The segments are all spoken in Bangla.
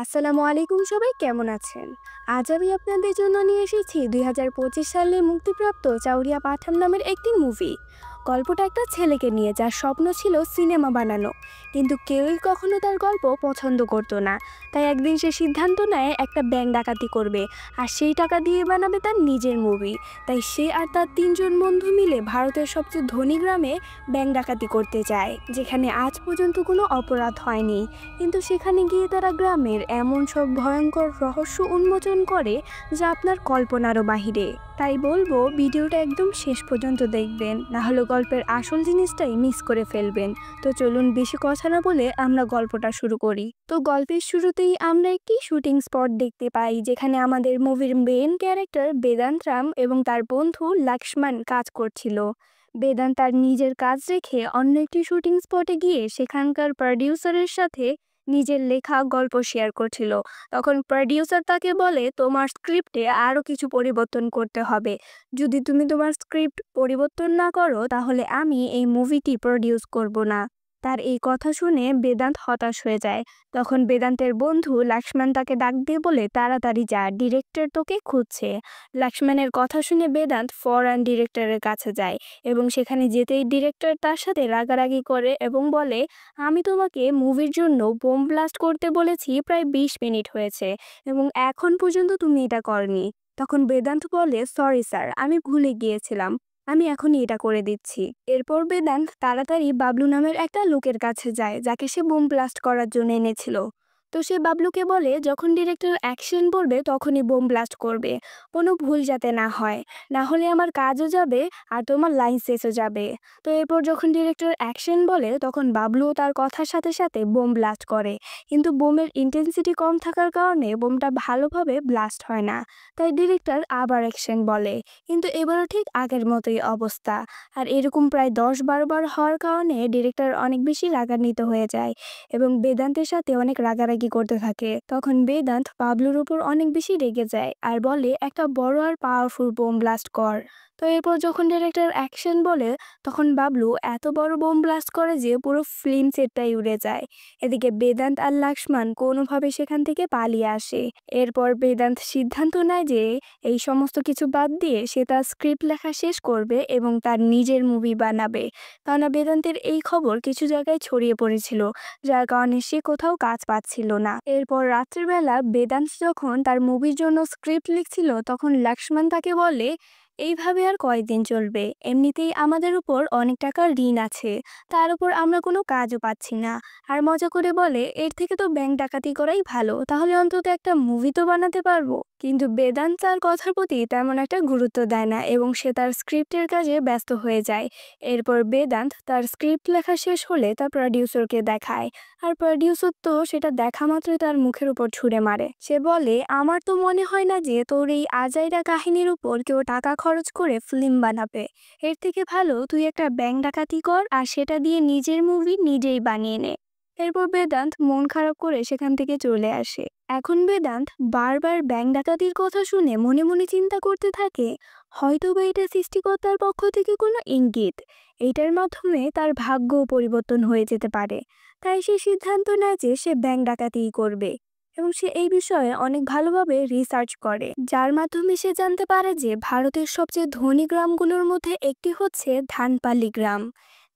আসসালামু আলাইকুম, সবাই কেমন আছেন? আজ আমি আপনাদের জন্য নিয়ে এসেছি ২০২৫ সালে মুক্তিপ্রাপ্ত চাউরিয়া পাঠান নামের একটি মুভি। গল্পটা একটা ছেলেকে নিয়ে, যার স্বপ্ন ছিল সিনেমা বানানো, কিন্তু কেউই কখনো তার গল্প পছন্দ করতো না। তাই একদিন সে সিদ্ধান্ত নেয় একটা ব্যাংক ডাকাতি করবে, আর সেই টাকা দিয়ে বানাবে তার নিজের মুভি। তাই সে আর তার ৩ জন বন্ধু মিলে ভারতের সবচেয়ে ধনী গ্রামে ব্যাংক ডাকাতি করতে যায়, যেখানে আজ পর্যন্ত কোনো অপরাধ হয়নি। কিন্তু সেখানে গিয়ে তারা গ্রামের এমন সব ভয়ঙ্কর রহস্য উন্মোচন করে যা আপনার কল্পনারও বাহিরে। তাই বলবো, ভিডিওটা একদম শেষ পর্যন্ত দেখবেন, না হলে গল্পের আসল জিনিসটাই মিস করে ফেলবেন। তো চলুন বেশি কথা না বলে আমরা গল্পটা শুরু করি। তো গল্পের শুরুতেই আমরা একটি শুটিং স্পট দেখতে পাই, যেখানে আমাদের মুভির মেইন ক্যারেক্টার বেদান্ত রাম এবং তার বন্ধু লক্ষ্মণ কাজ করছিল। বেদান্ত তার নিজের কাজ রেখে অন্য একটি শুটিং স্পটে গিয়ে সেখানকার প্রডিউসারের সাথে নিজের লেখা গল্প শেয়ার করছিল। তখন প্রডিউসার তাকে বলে, তোমার স্ক্রিপ্টে আরও কিছু পরিবর্তন করতে হবে। যদি তুমি তোমার স্ক্রিপ্ট পরিবর্তন না করো, তাহলে আমি এই মুভিটি প্রডিউস করব না। তার এই কথা শুনে বেদান্ত হতাশ হয়ে যায়। তখন বেদান্তের বন্ধু লক্ষ্মণ তাকে ডাক দিয়ে বলে, তাড়াতাড়ি যা, ডিরেক্টর তোকে খুঁজছে। লক্ষ্মণের কথা শুনে বেদান্ত ফরেন ডিরেক্টরের কাছে যায়, এবং সেখানে যেতেই ডিরেক্টর তার সাথে রাগারাগি করে এবং বলে, আমি তোমাকে মুভির জন্য বোম ব্লাস্ট করতে বলেছি, প্রায় ২০ মিনিট হয়েছে এবং এখন পর্যন্ত তুমি এটা করনি। তখন বেদান্ত বলে, সরি স্যার, আমি ভুলে গিয়েছিলাম, আমি এখনই এটা করে দিচ্ছি। এরপর বেদান্ত তাড়াতাড়ি বাবলু নামের একটা লোকের কাছে যায়, যাকে সে বোম ব্লাস্ট করার জন্য এনেছিল। তো সে বাবলুকে বলে, যখন ডিরেক্টর অ্যাকশন বলবে তখনই বোম ব্লাস্ট করবে, কোনো ভুল যাতে না হয়, না হলে আমার কাজও যাবে আর তোমার লাইন শেষও যাবে। তো এরপর যখন ডিরেক্টর অ্যাকশন বলে, তখন বাবলুও তার কথার সাথে সাথে বোম ব্লাস্ট করে, কিন্তু বোমের ইন্টেন্সিটি কম থাকার কারণে বোমটা ভালোভাবে ব্লাস্ট হয় না। তাই ডিরেক্টর আবার অ্যাকশন বলে, কিন্তু এবারও ঠিক আগের মতোই অবস্থা। আর এরকম প্রায় ১০-১২ বার হওয়ার কারণে ডিরেক্টর অনেক বেশি রাগান্বিত হয়ে যায় এবং বেদান্তের সাথে অনেক রাগারাগি করতে থাকে। তখন বেদান্ত বাবলুর উপর অনেক বেশি রেগে যায় আর বলে, একটা বড় আর পাওয়ারফুল বোম ব্লাস্ট কর। তো এরপর যখন ডিরেক্টর অ্যাকশন বলে, তখন বাবলু এত বড় বোম ব্লাস্ট করে যে পুরো ফিল্ম সেটটাই উড়ে যায়। এদিকে বেদান্ত আর লক্ষ্মণ কোনোভাবে সেখান থেকে পালিয়ে আসে। এরপর বেদান্ত সিদ্ধান্ত নেয় যে এই সমস্ত কিছু বাদ দিয়ে সে তার স্ক্রিপ্ট লেখা শেষ করবে এবং তার নিজের মুভি বানাবে। কেননা বেদান্তের এই খবর কিছু জায়গায় ছড়িয়ে পড়েছিল, যার কারণে সে কোথাও কাজ পাচ্ছিল না। এরপর রাত্রিবেলা বেদান্ত যখন তার মুভির জন্য স্ক্রিপ্ট লিখছিল, তখন লক্ষ্মণ তাকে বলে, এইভাবে আর কয়েকদিন চলবে, এমনিতেই আমাদের উপর অনেক টাকার ঋণ আছে, তার উপর আমরা কোনো কাজও পাচ্ছি না। আর মজা করে বলে, এর থেকে তো ব্যাংক ডাকাতি করাই ভালো, তাহলে অন্তত একটা মুভি তো বানাতে পারবো। কিন্তু বেদান্ত তার কথার প্রতি তেমন একটা গুরুত্ব দেয় না এবং সে তার স্ক্রিপ্টের কাজে ব্যস্ত হয়ে যায়। এরপর বেদান্ত তার স্ক্রিপ্ট লেখা শেষ হলে তা প্রডিউসারকে দেখায়, আর প্রডিউসার তো সেটা দেখা মাত্রই তার মুখের উপর ছুঁড়ে মারে। সে বলে, আমার তো মনে হয় না যে তোর এই আজাইরা কাহিনীর উপর কেউ টাকা খরচ করে ফিল্ম বানাবে। এর থেকে ভালো তুই একটা ব্যাংক ডাকাতি কর আর সেটা দিয়ে নিজের মুভি নিজেই বানিয়ে নে। এরপর বেদান্ত মন খারাপ করে সেখান থেকে চলে আসে। এখন বেদান্ত বারবার ব্যাংক ডাকাতির কথা শুনে মনে মনে চিন্তা করতে থাকে, হয়তোবা এটা সৃষ্টিকর্তার পক্ষ থেকে কোনো ইঙ্গিত, এইটার মাধ্যমে তার ভাগ্যও পরিবর্তন হয়ে যেতে পারে। তাই সে সিদ্ধান্ত নেয় যে সে ব্যাংক ডাকাতিই করবে, এবং সে এই বিষয়ে অনেক ভালোভাবে রিসার্চ করে, যার মাধ্যমে সে জানতে পারে যে ভারতের সবচেয়ে ধনী গ্রামগুলোর মধ্যে একটি হচ্ছে ধানপাল্লি গ্রাম,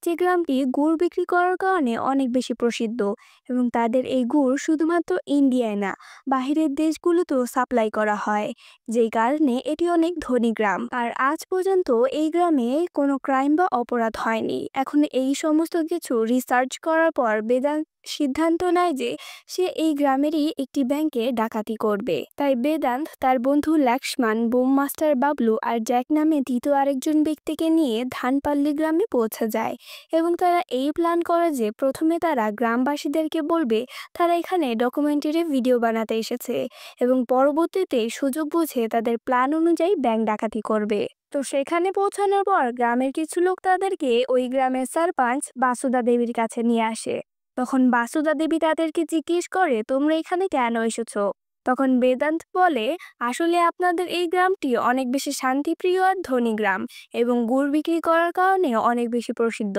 যে গ্রামটি গুড় বিক্রি করার কারণে অনেক বেশি প্রসিদ্ধ, এবং তাদের এই গুড় শুধুমাত্র ইন্ডিয়ায় না, বাহিরের দেশগুলোতেও সাপ্লাই করা হয়, যেই কারণে এটি অনেক ধনী গ্রাম। আর আজ পর্যন্ত এই গ্রামে কোনো ক্রাইম বা অপরাধ হয়নি। এখন এই সমস্ত কিছু রিসার্চ করার পর বেদান্ত সিদ্ধান্ত নেয় যে সে এই গ্রামেরই একটি ব্যাংকে ডাকাতি করবে। তাই বেদান্ত তার বন্ধু লক্ষ্মণ, বোম মাস্টার বাবলু আর জ্যাক নামে দ্বিতীয় আরেকজন ব্যক্তিকে নিয়ে ধানপাল্লি গ্রামে পৌঁছে যায়, এবং তারা এই প্ল্যান করে যে প্রথমে তারা গ্রামবাসীদেরকে বলবে তারা এখানে ডকুমেন্টারি ভিডিও বানাতে এসেছে, এবং পরবর্তীতে সুযোগ বুঝে তাদের প্ল্যান অনুযায়ী ব্যাংক ডাকাতি করবে। তো সেখানে পৌঁছানোর পর গ্রামের কিছু লোক তাদেরকে ওই গ্রামের সরপঞ্চ বাসুদা দেবীর কাছে নিয়ে আসে। তখন বাসুদা দেবী তাদেরকে জিজ্ঞেস করে, তোমরা এখানে কেন এসেছো? তখন বেদান্ত বলে, আসলে আপনাদের এই গ্রামটি অনেক বেশি শান্তিপ্রিয় আর ধনী গ্রাম এবং গুড় বিক্রি করার কারণে অনেক বেশি প্রসিদ্ধ,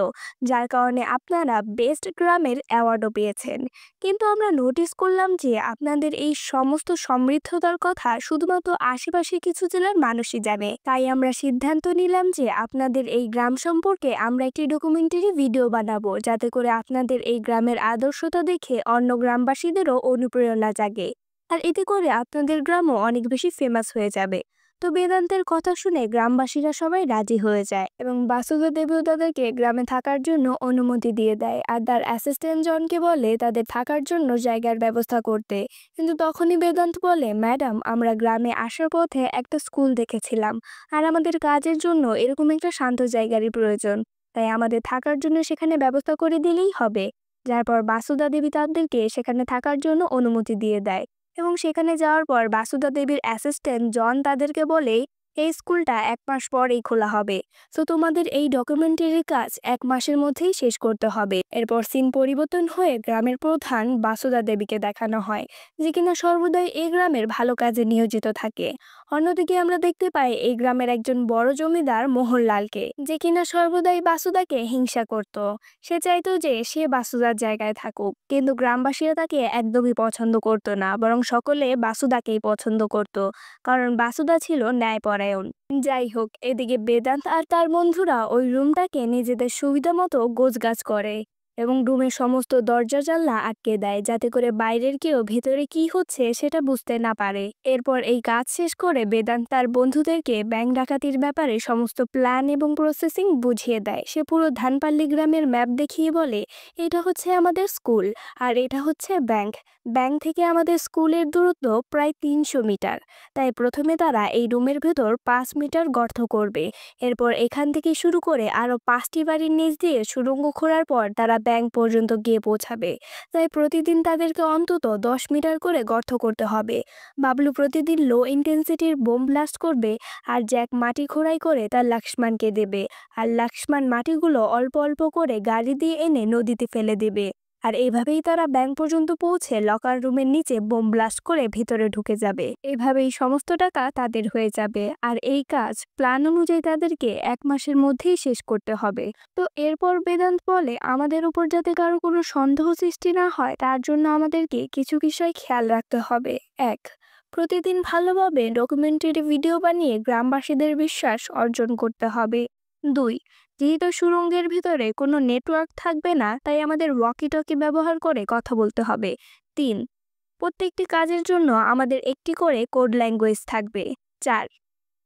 যার কারণে আপনারা বেস্ট গ্রামের অ্যাওয়ার্ডও পেয়েছেন। কিন্তু আমরা নোটিস করলাম যে আপনাদের এই সমস্ত সমৃদ্ধতার কথা শুধুমাত্র আশেপাশে কিছু জেলার মানুষই জানে। তাই আমরা সিদ্ধান্ত নিলাম যে আপনাদের এই গ্রাম সম্পর্কে আমরা একটি ডকুমেন্টারি ভিডিও বানাবো, যাতে করে আপনাদের এই গ্রামের আদর্শতা দেখে অন্য গ্রামবাসীদেরও অনুপ্রেরণা জাগে, আর এতে করে আপনাদের গ্রামও অনেক বেশি ফেমাস হয়ে যাবে। তো বেদান্তের কথা শুনে গ্রামবাসীরা সবাই রাজি হয়ে যায় এবং বাসুদেব দেবীও তাদেরকে গ্রামে থাকার জন্য অনুমতি দিয়ে দেয়, আর তার অ্যাসিস্ট্যান্ট জনকে বলে তাদের থাকার জন্য জায়গার ব্যবস্থা করতে। কিন্তু তখনই বেদান্ত বলে, ম্যাডাম, আমরা গ্রামে আসার পথে একটা স্কুল দেখেছিলাম, আর আমাদের কাজের জন্য এরকম একটা শান্ত জায়গারই প্রয়োজন, তাই আমাদের থাকার জন্য সেখানে ব্যবস্থা করে দিলেই হবে। যার পর বাসুদা দেবী তাদেরকে সেখানে থাকার জন্য অনুমতি দিয়ে দেয় এবং সেখানে যাওয়ার পর বাসুদা দেবীর অ্যাসিস্ট্যান্ট জন তাদেরকে বলে, এই স্কুলটা 1 মাস পরেই খোলা হবে, তো তোমাদের এই ডকুমেন্টারির কাজ 1 মাসের মধ্যেই শেষ করতে হবে। এরপর সিন পরিবর্তন হয়ে গ্রামের প্রধান বাসুদা দেবীকে দেখানো হয়, যে কিনা সর্বদাই এই গ্রামের ভালো কাজে নিয়োজিত থাকে। অন্যদিকে আমরা দেখতে পাই এই গ্রামের একজন বড় জমিদার মোহনলালকে, যে কিনা সর্বদাই বাসুদাকে হিংসা করত। সে চাইতো যে সে বাসুদার জায়গায় থাকুক, কিন্তু গ্রামবাসীরা তাকে একদমই পছন্দ করতো না, বরং সকলে বাসুদাকেই পছন্দ করত, কারণ বাসুদা ছিল ন্যায়পরায়ণ। যাই হোক, এদিকে বেদান্ত আর তার বন্ধুরা ওই রুমটাকে নিজেদের সুবিধা মতো গোছগাছ করে এবং রুমের সমস্ত দরজা জানলা আটকে দেয়, যাতে করে বাইরের কেউ ভেতরে কি হচ্ছে সেটা বুঝতে না পারে। এরপর এই কাজ শেষ করে বেদান্ত তার বন্ধুদেরকে ব্যাংক ডাকাতির ব্যাপারে সমস্ত প্ল্যান এবং প্রসেসিং বুঝিয়ে দেয়। সে পুরো ধানপাল্লি গ্রামের ম্যাপ দেখিয়ে বলে, এটা হচ্ছে আমাদের স্কুল আর এটা হচ্ছে ব্যাংক। ব্যাংক থেকে আমাদের স্কুলের দূরত্ব প্রায় 300 মিটার। তাই প্রথমে তারা এই রুমের ভেতর 5 মিটার গর্ত করবে। এরপর এখান থেকে শুরু করে আরও 5টি বাড়ির নিচ দিয়ে সুড়ঙ্গ খোঁড়ার পর তারা ব্যাংক পর্যন্ত গিয়ে পৌঁছাবে। তাই প্রতিদিন তাদেরকে অন্তত 10 মিটার করে গর্ত করতে হবে। বাবলু প্রতিদিন লো ইন্টেন্সিটির বোম ব্লাস্ট করবে, আর জ্যাক মাটি খোঁড়াই করে তার লাক্সমানকে দেবে, আর লাক্সমান মাটিগুলো অল্প অল্প করে গাড়ি দিয়ে এনে নদীতে ফেলে দেবে। আর এইভাবেই তারা ব্যাংক পর্যন্ত পৌঁছে লকার রুমের নিচে বোম ব্লাস্ট করে ভিতরে ঢুকে যাবে। এভাবেই সমস্ত টাকা তাদের হয়ে যাবে, আর এই কাজ প্ল্যান অনুযায়ী তাদেরকে 1 মাসের মধ্যেই শেষ করতে হবে। তো এরপর বেদান্ত বলে, আমাদের উপর যাতে কারো কোনো সন্দেহ সৃষ্টি না হয় তার জন্য আমাদেরকে কিছু বিষয় খেয়াল রাখতে হবে। 1. প্রতিদিন ভালোভাবে ডকুমেন্টারি ভিডিও বানিয়ে গ্রামবাসীদের বিশ্বাস অর্জন করতে হবে। 2. যেহেতু সুড়ঙ্গের ভিতরে কোনো নেটওয়ার্ক থাকবে না, তাই আমাদের ওয়াকি টকি ব্যবহার করে কথা বলতে হবে। 3. প্রত্যেকটি কাজের জন্য আমাদের একটি করে কোড ল্যাঙ্গুয়েজ থাকবে। 4.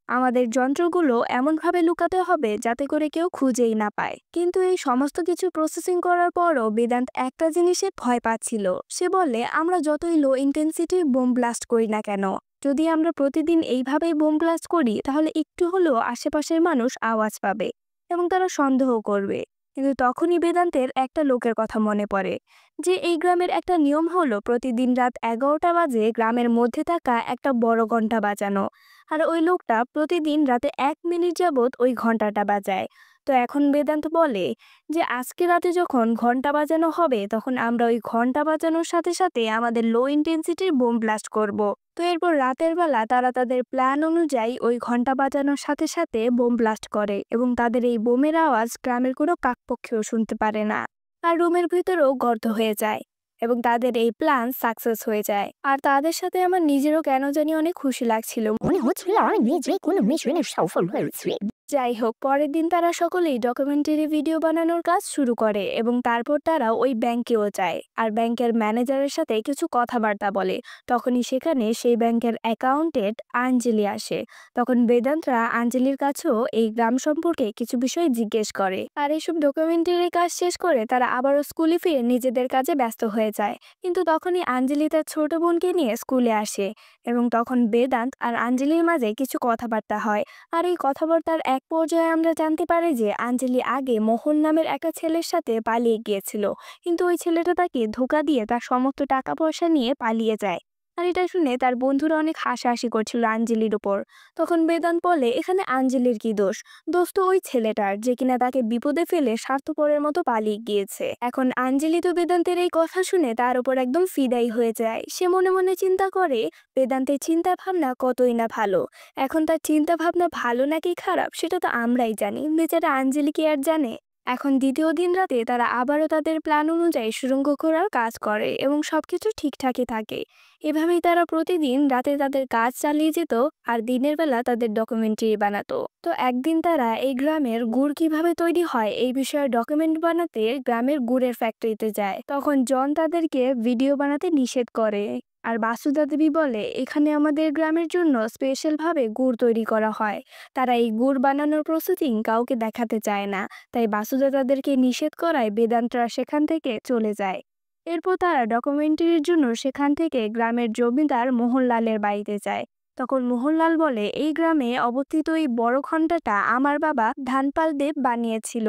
আমাদের যন্ত্রগুলো এমনভাবে লুকাতে হবে যাতে করে কেউ খুঁজেই না পায়। কিন্তু এই সমস্ত কিছু প্রসেসিং করার পরও বেদান্ত একটা জিনিসে ভয় পাচ্ছিল। সে বলে, আমরা যতই লো ইন্টেন্সিটির বোম ব্লাস্ট করি না কেন, যদি আমরা প্রতিদিন এইভাবেই বোম ব্লাস্ট করি, তাহলে একটু হলেও আশেপাশের মানুষ আওয়াজ পাবে এবং তারা সন্দেহ করবে। কিন্তু তখনই বেদান্তের একটা লোকের কথা মনে পড়ে, যে এই গ্রামের একটা নিয়ম হলো প্রতিদিন রাত 11টা বাজে গ্রামের মধ্যে থাকা একটা বড় ঘন্টা বাজানো, আর ওই লোকটা প্রতিদিন রাতে 1 মিনিট যাবৎ ওই ঘন্টাটা বাজায়। তো এখন বেদান্ত বলে যে আজকে রাতে যখন ঘন্টা বাজানো হবে, তখন আমরা ওই ঘন্টা বাজানোর সাথে সাথে আমাদের লো ইন্টেন্সিটির বোম ব্লাস্ট করব। তো এরপর রাতের বেলা তারা তাদের প্ল্যান অনুযায়ী ওই ঘন্টা বাজানোর সাথে সাথে বোম ব্লাস্ট করে এবং তাদের এই বোমের আওয়াজ গ্রামের কোনো কাকপক্ষীও শুনতে পারে না, আর রুমের ভিতরেও গর্ত হয়ে যায় এবং তাদের এই প্ল্যান সাকসেস হয়ে যায়। আর তাদের সাথে আমার নিজেরও কেন জানি অনেক খুশি লাগছিল, মনে হচ্ছিল আমি নিজে কোনো মিশনে সফল হয়েছি। যাই হোক, পরের দিন তারা সকলেই ডকুমেন্টারি ভিডিও বানানোর কাজ শুরু করে এবং তারপর তারা ওই ব্যাংকেও যায় আর ব্যাংকের ম্যানেজারের সাথে কিছু কথাবার্তা বলে। তখনই সেখানে সেই ব্যাংকের অ্যাকাউন্টেন্ট আঞ্জলি আসে। তখন বেদান্তরা আঞ্জলির কাছেও এই গ্রাম সম্পর্কে কিছু বিষয় জিজ্ঞেস করে, আর এইসব ডকুমেন্টারি কাজ শেষ করে তারা আবারও স্কুলে ফিরে নিজেদের কাজে ব্যস্ত হয়ে যায়। কিন্তু তখনই আঞ্জলি তার ছোট বোনকে নিয়ে স্কুলে আসে এবং তখন বেদান্ত আর আঞ্জলির মাঝে কিছু কথাবার্তা হয়। আর এই কথাবার্তার এক পর্যায়ে আমরা জানতে পারি যে আঞ্জলি আগে মোহন নামের একটা ছেলের সাথে পালিয়ে গিয়েছিল, কিন্তু ওই ছেলেটা তাকে ধোঁকা দিয়ে তার সমস্ত টাকা পয়সা নিয়ে পালিয়ে যায়। আর এটা শুনে তার বন্ধুরা অনেক হাসাহাসি করছিল আঞ্জলির উপর। তখন বেদান্ত বলে, এখানে আঞ্জলির কি দোষ? দোষ তো ওই ছেলেটার, যে কিনা তাকে বিপদে ফেলে স্বার্থপরের মতো পালিয়ে গিয়েছে। এখন আঞ্জলি তো বেদান্তের এই কথা শুনে তার উপর একদম ফিদাই হয়ে যায়। সে মনে মনে চিন্তা করে, বেদান্তের চিন্তা ভাবনা কতই না ভালো। এখন তার চিন্তা ভাবনা ভালো নাকি খারাপ সেটা তো আমরাই জানি, বেচারা আঞ্জলি কি আর জানে। এখন দ্বিতীয় দিন রাতে তারা আবারও তাদের প্ল্যান অনুযায়ী সুড়ঙ্গ খোঁড়ার কাজ করে এবং সবকিছু ঠিকঠাকই থাকে। এভাবেই তারা প্রতিদিন রাতে তাদের কাজ চালিয়ে যেত আর দিনের বেলা তাদের ডকুমেন্টারি বানাতো। তো একদিন তারা এই গ্রামের গুড় কিভাবে তৈরি হয় এই বিষয়ে ডকুমেন্ট বানাতে গ্রামের গুড়ের ফ্যাক্টরিতে যায়। তখন জন তাদেরকে ভিডিও বানাতে নিষেধ করে। আর বাসুদা দেবী বলে, এখানে আমাদের গ্রামের জন্য স্পেশাল ভাবে গুড় তৈরি করা হয়। তারা এই গুড় বানানোর প্রসেসিং কাউকে দেখাতে চায় না। তাই বাসুদা তাদেরকে নিষেধ করায় বেদান্তরা সেখান থেকে চলে যায়। এরপর তারা ডকুমেন্টারির জন্য সেখান থেকে গ্রামের জমিদার মোহনলালের বাড়িতে যায়। তখন মোহনলাল বলে, এই গ্রামে অবস্থিত এই বড় ঘন্টাটা আমার বাবা ধানপাল দেব বানিয়েছিল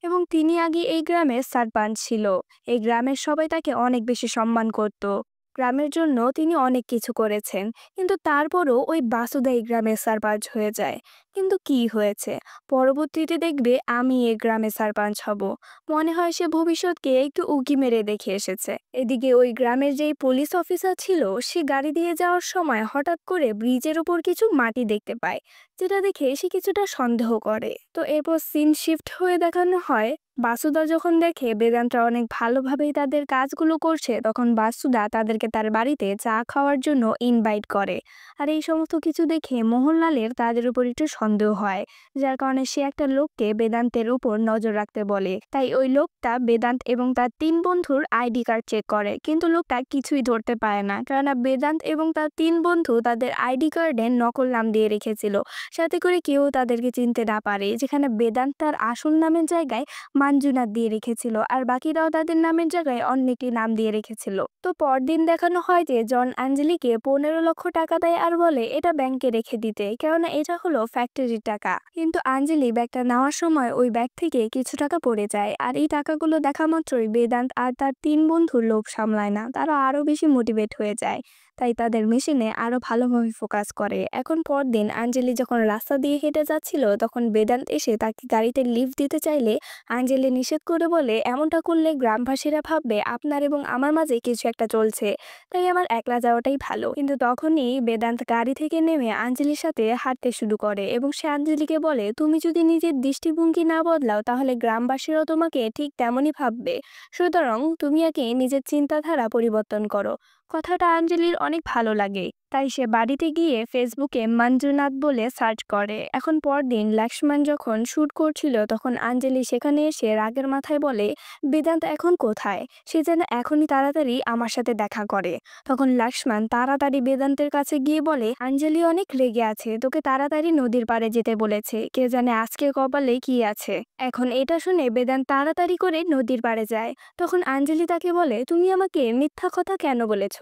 এবং তিনি আগে এই গ্রামের সারপাঞ্চ ছিল। এই গ্রামের সবাই তাকে অনেক বেশি সম্মান করত। গ্রামের জন্য তিনি অনেক কিছু করেছেন, কিন্তু তারপরও ওই বাসুদা এই গ্রামের সারপাঞ্চ হয়ে যায়। কিন্তু কি হয়েছে, পরবর্তীতে দেখবে আমি এই গ্রামের সারপাঞ্চ হব। মনে হয় সে ভবিষ্যৎকে একটু উকি মেরে দেখে এসেছে। এদিকে ওই গ্রামের যেই পুলিশ অফিসার ছিল, সে গাড়ি দিয়ে যাওয়ার সময় হঠাৎ করে ব্রিজের উপর কিছু মাটি দেখতে পায়, যেটা দেখে সে কিছুটা সন্দেহ করে। তো এরপর সিন শিফট হয়ে দেখানো হয় বাসুদা যখন দেখে বেদান্তরা অনেক ভালোভাবেই তাদের কাজগুলো করছে, তখন বাসুদা তাদেরকে তার বাড়িতে চা খাওয়ার জন্য ইনভাইট করে। আর এই সমস্ত কিছু দেখে মোহনলালের তাদের উপর একটু সন্দেহ হয়, যার কারণে সে একটা লোককে বেদান্তের উপর নজর রাখতে বলে। তাই ওই লোকটা বেদান্ত এবং তার 3 বন্ধুর আইডি কার্ড চেক করে, কিন্তু লোকটা কিছুই ধরতে পারে না, কেননা বেদান্ত এবং তার 3 বন্ধু তাদের আইডি কার্ডে নকল নাম দিয়ে রেখেছিল, সাথে করে কেউ তাদেরকে চিনতে না পারে। যেখানে বেদান্ত তার আসল নামের জায়গায় মঞ্জুনাথ দিয়ে রেখেছিল, আর বাকিরাও তাদের নামের জায়গায় অন্য একটি নাম দিয়ে রেখেছিল। তো পরদিন দেখানো হয় যে জন আঞ্জলিকে 15 লক্ষ টাকা দেয় আর বলে এটা ব্যাংকে রেখে দিতে, কেননা এটা হলো ফ্যাক্টরির টাকা। কিন্তু আঞ্জলি ব্যাগটা নেওয়ার সময় ওই ব্যাগ থেকে কিছু টাকা পড়ে যায়, আর এই টাকাগুলো দেখা মাত্রই বেদান্ত আর তার 3 বন্ধুর লোভ সামলায় না, তারা আরো বেশি মোটিভেট হয়ে যায়। তাই তাদের মেশিনে আরো ভালোভাবে ফোকাস করে। এখন পরদিন আঞ্জলি যখন রাস্তা দিয়ে হেঁটে যাচ্ছিল, তখন বেদান্ত এসে তাকে গাড়িতে লিফট দিতে চাইলে আঞ্জলি নিষেধ করে বলে, এমনটা করলে গ্রামবাসীরা ভাববে আপনার এবং আমার মাঝে কিছু একটা চলছে, তাই আমার একলা যাওয়াটাই ভালো। কিন্তু তখনই বেদান্ত গাড়ি থেকে নেমে আঞ্জলির সাথে হাঁটতে শুরু করে এবং সে আঞ্জলিকে বলে, তুমি যদি নিজের দৃষ্টিভঙ্গি না বদলাও তাহলে গ্রামবাসীরাও তোমাকে ঠিক তেমনই ভাববে। সুতরাং তুমি আগে নিজের চিন্তাধারা পরিবর্তন করো। কথাটা আঞ্জলির অনেক ভালো লাগে, তাই সে বাড়িতে গিয়ে ফেসবুকে মঞ্জুনাথ বলে সার্চ করে। এখন পরদিন লক্ষ্মণ যখন শ্যুট করছিল, তখন আঞ্জলি সেখানে এসে রাগের মাথায় বলে, বেদান্ত এখন কোথায়? সে যেন এখনই তাড়াতাড়ি আমার সাথে দেখা করে। তখন লক্ষ্মণ তাড়াতাড়ি বেদান্তের কাছে গিয়ে বলে, আঞ্জলি অনেক রেগে আছে, তোকে তাড়াতাড়ি নদীর পাড়ে যেতে বলেছে, কে জানে আজকে কপালে কি আছে। এখন এটা শুনে বেদান্ত তাড়াতাড়ি করে নদীর পাড়ে যায়। তখন আঞ্জলি তাকে বলে, তুমি আমাকে মিথ্যা কথা কেন বলেছ?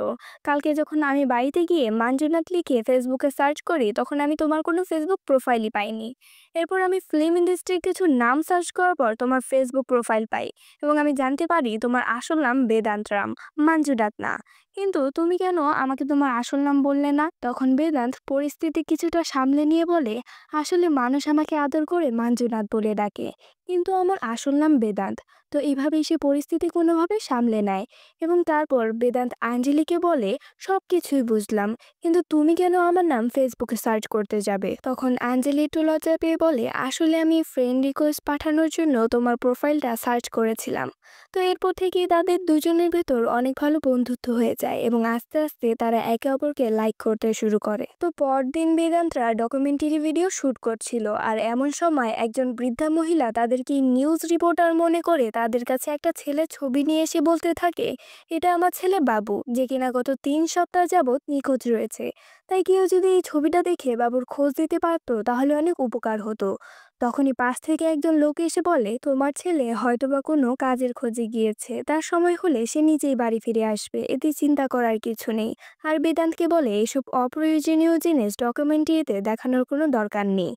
কালকে যখন আমি বাড়িতে গিয়ে মঞ্জুনাথ লিখে ফেসবুকে সার্চ করি, তখন আমি তোমার কোনো ফেসবুক প্রোফাইলই পাইনি। এরপর আমি ফিল্ম ইন্ডাস্ট্রির কিছু নাম সার্চ করার পর তোমার ফেসবুক প্রোফাইল পাই এবং আমি জানতে পারি তোমার আসল নাম বেদান্ত রাম, মঞ্জুনাথ না। কিন্তু তুমি কেন আমাকে তোমার আসল নাম বললে না? তখন বেদান্ত পরিস্থিতি কিছুটা সামলে নিয়ে বলে, আসলে মানুষ আমাকে আদর করে মঞ্জুনাথ বলে ডাকে, কিন্তু আমার আসল নাম বেদান্ত। তো এইভাবেই সে পরিস্থিতি কোনোভাবে সামলে নেয় এবং তারপর বেদান্ত আঞ্জলিকে বলে, সব কিছুই বুঝলাম, কিন্তু তুমি কেন আমার নাম ফেসবুকে সার্চ করতে যাবে? তখন আঞ্জলি একটু লজ্জা পেয়ে বলে, আসলে আমি ফ্রেন্ড রিকোয়েস্ট পাঠানোর জন্য তোমার প্রোফাইলটা সার্চ করেছিলাম। তো এরপর থেকেই তাদের দুজনের ভেতর অনেক ভালো বন্ধুত্ব হয়ে যায় এবং আস্তে আস্তে তারা একে অপরকে লাইক করতে শুরু করে। তো পরদিন বেদান্তরা ডকুমেন্টারি ভিডিও শুট করছিল, আর এমন সময় একজন বৃদ্ধা মহিলা তাদেরকে নিউজ রিপোর্টার মনে করে তাদের কাছে একটা ছেলে ছবি নিয়ে এসে বলতে থাকে, এটা আমার ছেলে বাবু, যে কিনা গত 3 সপ্তাহ যাবৎ নিখোঁজ রয়েছে। তাই কেউ যদি এই ছবিটা দেখে বাবুর খোঁজ দিতে পারতো তাহলে অনেক উপকার হতো। তখনই পাশ থেকে একজন লোক এসে বলে, তোমার ছেলে হয়তোবা কোনো কাজের খোঁজে গিয়েছে, তার সময় হলে সে নিজেই বাড়ি ফিরে আসবে, এতে চিন্তা করার কিছু নেই। আর বেদান্তকে বলে, এসব অপ্রয়োজনীয় জিনিস ডকুমেন্টারিতে দেখানোর কোনো দরকার নেই।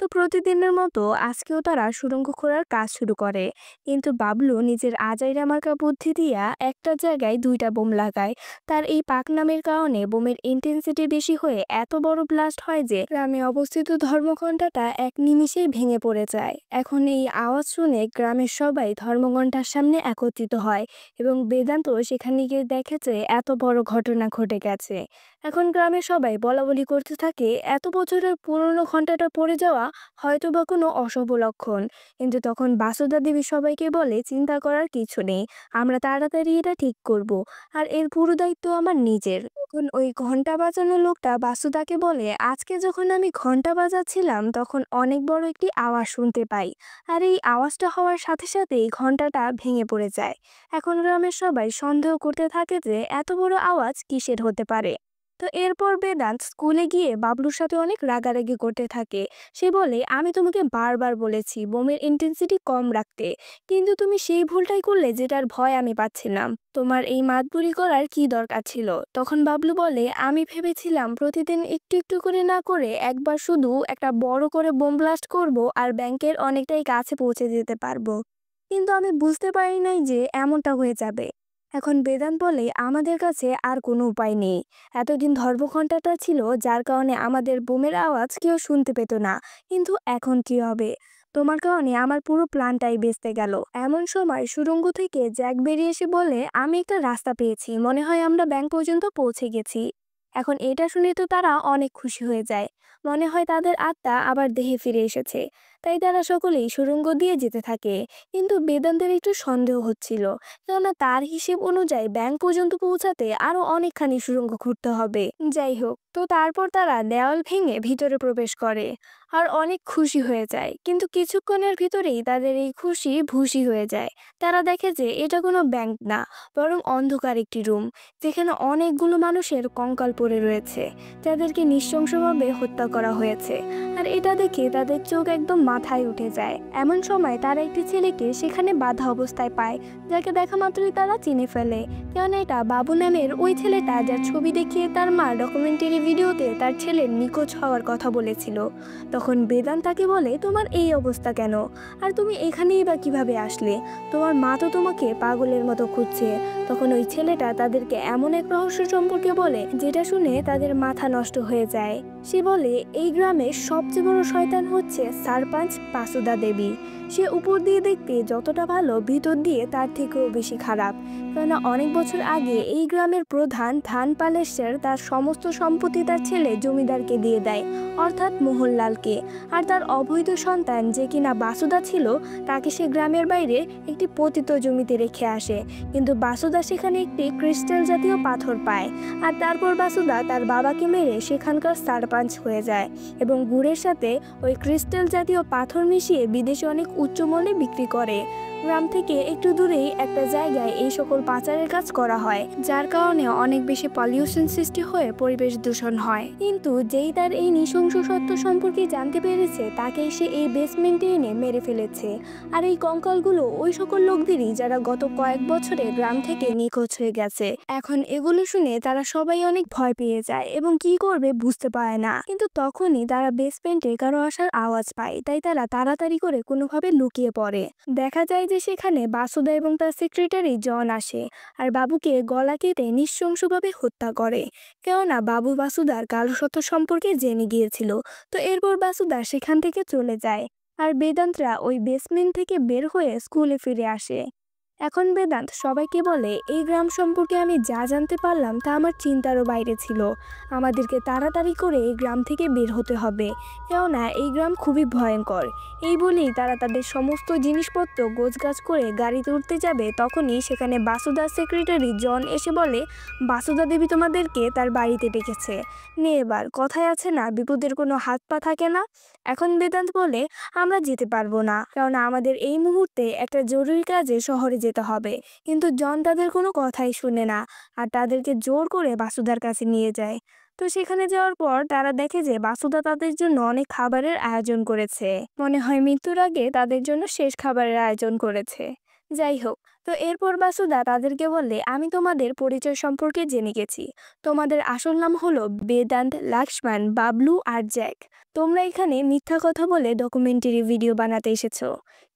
তো প্রতিদিনের মতো আজকেও তারা সুড়ঙ্গ খোঁড়ার কাজ শুরু করে, কিন্তু বাবলু নিজের আজাইরা মার্কা বুদ্ধি দিয়া একটা জায়গায় দুইটা বোম লাগায়। তার এই পাকনামের কারণে বোমের ইন্টেন্সিটি বেশি হয়ে এত বড় ব্লাস্ট হয় যে গ্রামে অবস্থিত ধর্মঘণ্টাটা এক নিমিষেই ভেঙে পড়ে যায়। এখন এই আওয়াজ শুনে গ্রামের সবাই ধর্মঘণ্টার সামনে একত্রিত হয় এবং বেদান্ত সেখানে গিয়ে দেখে যে এত বড় ঘটনা ঘটে গেছে। এখন গ্রামের সবাই বলাবলি করতে থাকে এত বছরের পুরনো ঘন্টাটা পড়ে যাওয়া হয়তো বা কোনো অশুভ লক্ষণ। কিন্তু তখন বাসুদা দেবী সবাইকে বলে চিন্তা করার কিছু নেই, আমরা তাড়াতাড়ি এটা ঠিক করব, আর এর পুরো দায়িত্ব আমার নিজের। তখন ওই ঘন্টা বাজানো লোকটা বাসুদাকে বলে, আজকে যখন আমি ঘন্টা বাজাচ্ছিলাম তখন অনেক বড় একটি আওয়াজ শুনতে পাই, আর এই আওয়াজটা হওয়ার সাথে সাথেই ঘন্টাটা ভেঙে পড়ে যায়। এখন গ্রামের সবাই সন্দেহ করতে থাকে যে এত বড় আওয়াজ কিসের হতে পারে। তো এরপর বেদান্ত স্কুলে গিয়ে বাবলুর সাথে অনেক রাগারাগি করতে থাকে। সে বলে, আমি তোমাকে বারবার বলেছি বোমের ইন্টেন্সিটি কম রাখতে, কিন্তু তুমি সেই ভুলটাই করলে যেটার ভয় আমি পাচ্ছিলাম। তোমার এই মাতবুরি করার কি দরকার ছিল? তখন বাবলু বলে, আমি ভেবেছিলাম প্রতিদিন একটু একটু করে না করে একবার শুধু একটা বড় করে বোম ব্লাস্ট করব আর ব্যাংকের অনেকটাই কাছে পৌঁছে যেতে পারবো, কিন্তু আমি বুঝতে পারি নাই যে এমনটা হয়ে যাবে। এখন বেদান্ত বলে, আমাদের কাছে আর কোনো উপায় নেই। এতদিন ধর্মঘণ্টাটা ছিল যার কারণে আমাদের বোমের আওয়াজ কেউ শুনতে পেত না, কিন্তু এখন কি হবে? তোমার কারণে আমার পুরো প্ল্যানটাই ভেস্তে গেল। এমন সময় সুড়ঙ্গ থেকে জ্যাক বেরিয়ে এসে বলে, আমি একটা রাস্তা পেয়েছি, মনে হয় আমরা ব্যাংক পর্যন্ত পৌঁছে গেছি। এখন এটা শুনে তো তারা অনেক খুশি হয়ে যায়, মনে হয় তাদের আত্মা আবার দেহে ফিরে এসেছে। তাই তারা সকলেই সুড়ঙ্গ দিয়ে যেতে থাকে। কিন্তু বেদান্তের একটু সন্দেহ হচ্ছিল, কেননা তার হিসেব অনুযায়ী ব্যাংক পর্যন্ত পৌঁছাতে আরো অনেকখানি সুড়ঙ্গ ঘুরতে হবে। যাই হোক, তো তারপর তারা দেওয়াল ভেঙে ভিতরে প্রবেশ করে আর অনেক খুশি হয়ে যায়, কিন্তু কিছুক্ষণের ভিতরেই তাদের এই খুশি ভুসি হয়ে যায়। তারা দেখে যে এটা কোনো ব্যাংক না, বরং অন্ধকার একটি রুম, যেখানে অনেকগুলো মানুষের কঙ্কাল পড়ে রয়েছে, যাদেরকে নৃশংসভাবে হত্যা করা হয়েছে। আর এটা দেখে তাদের চোখ একদম মাথায় উঠে যায়। এমন সময় তারা একটি ছেলেকে সেখানে বাঁধা অবস্থায় পায়, যাকে দেখা মাত্রই তারা চিনে ফেলে, কেননা এটা বাবু নামের ওই ছেলেটা যার ছবি দেখিয়ে তার মা ডকুমেন্টারি ভিডিওতে তার ছেলের নিখোঁজ হওয়ার কথা বলেছিল। তখন বেদান্ত তাকে বলে, তোমার এই অবস্থা কেন, আর তুমি এখানেই বা কিভাবে আসলে? তোমার মা তো তোমাকে পাগলের মতো খুঁজছে। তখন ওই ছেলেটা তাদেরকে এমন এক রহস্য সম্পর্কে বলে যেটা শুনে তাদের মাথা নষ্ট হয়ে যায়। সে বলে, এই গ্রামের সবচেয়ে বড় শয়তান হচ্ছে সারপাঞ্চ বাসুদা দেবী। সে উপর দিয়ে দেখতে যতটা ভালো, ভিতর দিয়ে তার থেকেও বেশি খারাপ। কেননা অনেক বছর আগে এই গ্রামের প্রধান ধান পালেশ্বর তার সমস্ত সম্পত্তি তার ছেলে জমিদারকে দিয়ে দেয়, অর্থাৎ মোহনলালকে। আর তার অবৈধ সন্তান যে কিনা বাসুদা ছিল, তাকে সে গ্রামের বাইরে একটি পতিত জমিতে রেখে আসে। কিন্তু বাসুদা সেখানে একটি ক্রিস্টাল জাতীয় পাথর পায়, আর তারপর বাসুদা তার বাবাকে মেরে সেখানকার সারপাঞ্চ হয়ে যায় এবং গুড়ের সাথে ওই ক্রিস্টাল জাতীয় পাথর মিশিয়ে বিদেশে অনেক উচ্চ মূল্যে বিক্রি করে। গ্রাম থেকে একটু দূরেই একটা জায়গায় এই সকল পাচারের কাজ করা হয়, যার কারণে অনেক বেশি পলিউশন সৃষ্টি হয়ে পরিবেশ দূষণ হয়। কিন্তু যেই তার এই নৃশংস সত্য সম্পর্কে জানতে পেরেছে, তাকে সে এই বেসমেন্টে এনে মেরে ফেলেছে। আর এই কঙ্কালগুলো ওই সকল লোকদেরই যারা গত কয়েক বছরে গ্রাম থেকে নিখোঁজ হয়ে গেছে। এখন এগুলো শুনে তারা সবাই অনেক ভয় পেয়ে যায় এবং কি করবে বুঝতে পারে না। কিন্তু তখনই তারা বেসমেন্টে কারো আসার আওয়াজ পায়, তাই তারা তাড়াতাড়ি করে কোনোভাবে লুকিয়ে পড়ে। দেখা যায় যে সেখানে বাসুদা এবং তার সেক্রেটারি জন আসে আর বাবুকে গলা কেটে নৃশংসভাবে হত্যা করে, কেননা বাবু বাসুদার কালো সত্য সম্পর্কে জেনে গিয়েছিল। তো এরপর বাসুদা সেখান থেকে চলে যায়, আর বেদান্তরা ওই বেসমেন্ট থেকে বের হয়ে স্কুলে ফিরে আসে। এখন বেদান্ত সবাইকে বলে, এই গ্রাম সম্পর্কে আমি যা জানতে পারলাম তা আমার চিন্তারও বাইরে ছিল। আমাদেরকে তাড়াতাড়ি করে এই গ্রাম থেকে বের হতে হবে, কেননা এই গ্রাম খুবই ভয়ঙ্কর। এই বলেই তারা তাদের সমস্ত জিনিসপত্র গোছগাছ করে গাড়িতে উঠতে যাবে, তখনই সেখানে বাসুদার সেক্রেটারি জন এসে বলে, বাসুদা দেবী তোমাদেরকে তার বাড়িতে ডেকেছে। নে এবার, কথায় আছে না, বিপদের কোনো হাত পা থাকে না। এখন বেদান্ত বলে, আমরা যেতে পারবো না, কারণ আমাদের এই মুহূর্তে একটা জরুরি কাজে শহরে যেতে হবে। কিন্তু জন তাদের কোনো কথাই শুনে না, আর তাদেরকে জোর করে বাসুদার কাছে নিয়ে যায়। তো সেখানে যাওয়ার পর তারা দেখে যে বাসুদা তাদের জন্য অনেক খাবারের আয়োজন করেছে, মনে হয় মৃত্যুর আগে তাদের জন্য শেষ খাবারের আয়োজন করেছে। যাই হোক, তো এরপর বাসুদা তাদেরকে বললে, আমি তোমাদের পরিচয় সম্পর্কে জেনে গেছি। তোমাদের আসল নাম হলো বেদান্ত, লক্ষ্মণ, বাবলু আর জ্যাক। তোমরা এখানে মিথ্যা কথা বলে ডকুমেন্টারি ভিডিও বানাতে এসেছো,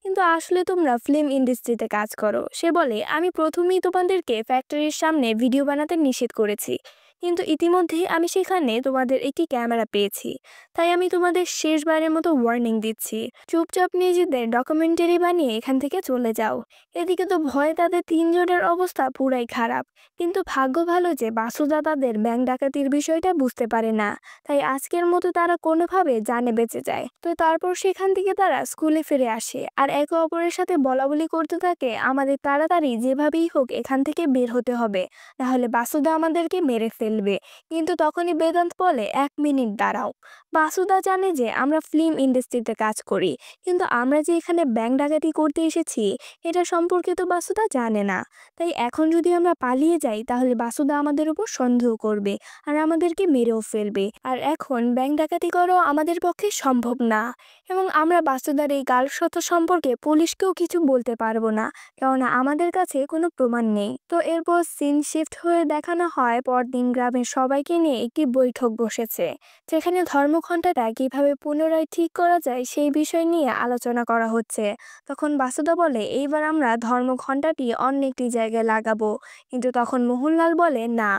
কিন্তু আসলে তোমরা ফিল্ম ইন্ডাস্ট্রিতে কাজ করো। সে বলে, আমি প্রথমেই তোমাদেরকে ফ্যাক্টরির সামনে ভিডিও বানাতে নিষেধ করেছি, কিন্তু ইতিমধ্যেই আমি সেখানে তোমাদের একটি ক্যামেরা পেয়েছি। তাই আমি তোমাদের শেষবারের মতো ওয়ার্নিং দিচ্ছি, চুপচাপ নিজেদের ডকুমেন্টারি বানিয়ে এখান থেকে চলে যাও। এদিকে তো ভয়ে তাদের তিনজনের অবস্থা পুরাই খারাপ। কিন্তু ভাগ্য ভালো যে বাসুদা তাদের ব্যাংক ডাকাতির বিষয়টা বুঝতে পারে না, তাই আজকের মতো তারা কোনোভাবে জানে বেঁচে যায়। তো তারপর সেখান থেকে তারা স্কুলে ফিরে আসে আর একে অপরের সাথে বলাবলি করতে থাকে, আমাদের তাড়াতাড়ি যেভাবেই হোক এখান থেকে বের হতে হবে, তাহলে বাসুদা আমাদেরকে মেরে ফেলবে। কিন্তু তখনই বেদান্ত বলে, 1 মিনিট দাঁড়াও। বাসুদা জানে যে আমরা ফিল্ম ইন্ডাস্ট্রিতে কাজ করি, কিন্তু আমরা যে এখানে ব্যাংক ডাকাতি করতে এসেছি এটা সম্পর্কে তো বাসুদা জানে না। তাই এখন যদি আমরা পালিয়ে যাই তাহলে বাসুদা আমাদের উপর সন্দেহ করবে আর আমাদেরকে মেরেও ফেলবে। আর এখন ব্যাংক ডাকাতি করাও আমাদের পক্ষে সম্ভব না, এবং আমরা বাসুদার এই গালশত সম্পর্কে পুলিশকেও কিছু বলতে পারবো না, কেননা আমাদের কাছে কোনো প্রমাণ নেই। তো এরপর সিন শিফট হয়ে দেখানো হয় পরদিন গ্রামের সবাইকে নিয়ে একটি বৈঠক বসেছে, যেখানে ধর্মঘণ্টাটা কিভাবে পুনরায় ঠিক করা যায় সেই বিষয় নিয়ে আলোচনা করা হচ্ছে। তখন বাসুদা বলে, এইবার আমরা ধর্মঘণ্টাটি অন্য একটি জায়গায় লাগাবো। কিন্তু তখন মোহনলাল বলে, না,